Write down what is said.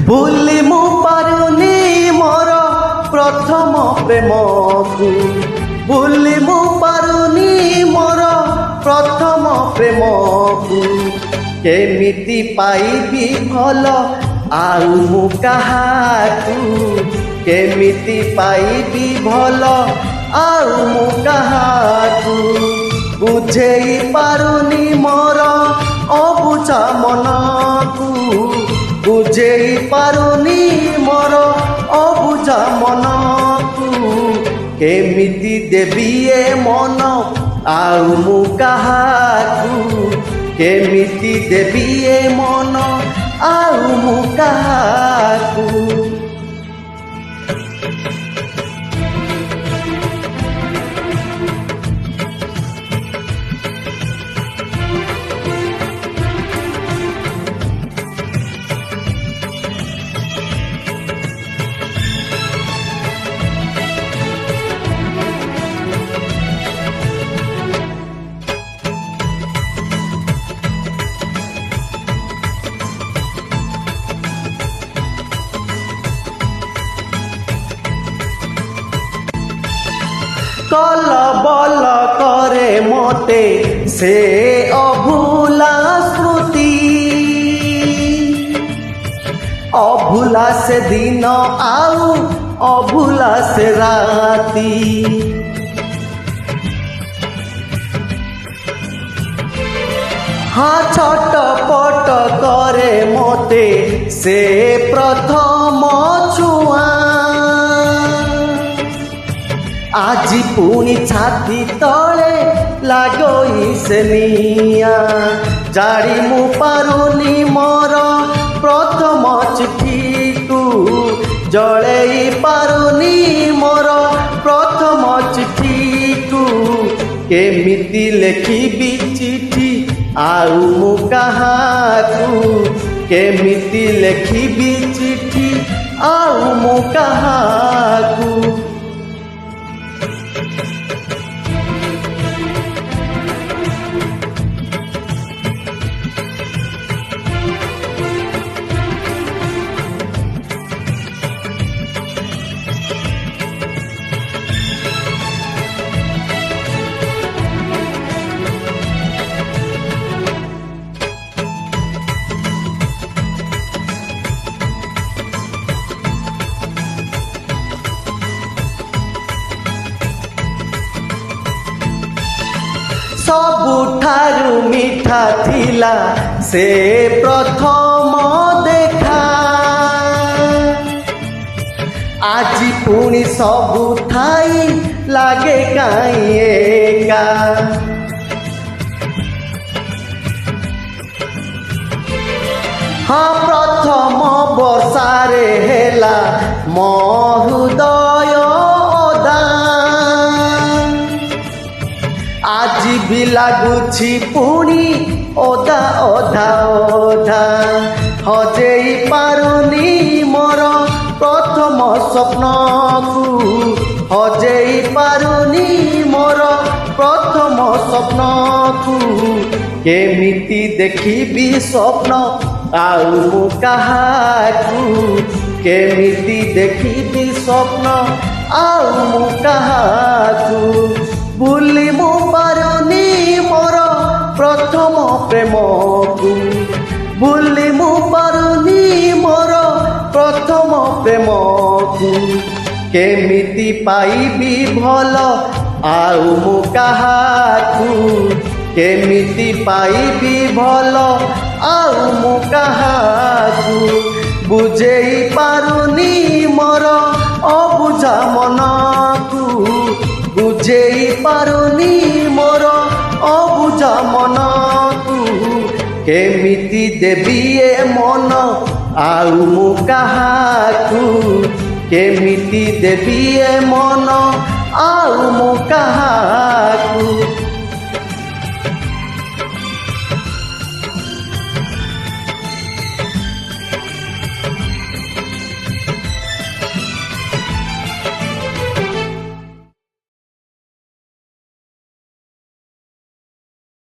भूली मु पारुनी मोर प्रथम प्रेम को भूली मु पारुनी मोर प्रथम प्रेम को केमिति पाइबी भल आउ मु काहाकू केमिति पाइबी भल आउ मु काहाकू बुझेई पारुनी मोर अबुझा मनकू बुझेई पारुनी मोर अबुझा मनकू केमिति देबी ए मन आउ मु काहाकू केमिति देबी ए मन आउ मु काहाकू। कल बल करे मोते से अभूला स्मृति अभूला से दिन आउ अभूला से राती हाँ छटपट करे मोते से प्रथम छुआ आजी पुणी छाती तले लागई से निया जाड़ी मु पारुनी मोर प्रथम चिठी को जड़ेई पारुनी मोर प्रथम चिठी को केमिति लेखिबी चिठी आउ मु काहाकू केमिति लेखिबी चिठी आउ मु काहाकू। सबुठारु मीठा थिला से प्रथम देखा आजी पुणी सबु ठाई लागे काई एका हाँ प्रथम वर्षारे हेला मो हृदय आजी भी लागुछि पुणी ओदा ओधा ओधा हजेई पारुनी मोर प्रथम स्वप्न को हजेई पारुनी मोर प्रथम स्वप्न को केमिति देखिबी स्वप्न आउ मु काहाकू केमिति देखिबी स्वप्न आउ मु काहाकू भूली मु पारुनी मोर प्रथम प्रेम को भूली मु पारुनी मोर प्रथम प्रेम को କେମିତି ପାଇବି ଭଲ ଆଉ ମୁଁ କାହାକୁ କେମିତି ପାଇବି ଭଲ ଆଉ ମୁଁ କାହାକୁ ବୁଝେଇ ପାରୁନି ମୋର ଅବୁଝା ମନକୁ ବୁଝେଇ ପାରୁନି ମୋର ଅବୁଝା ମନକୁ କେମିତି ଦେବି ଏ ମନ ଆଉ ମୁଁ କାହାକୁ କେମିତି ଦେବି ଏ ମନ ଆଉ ମୁଁ କାହାକୁ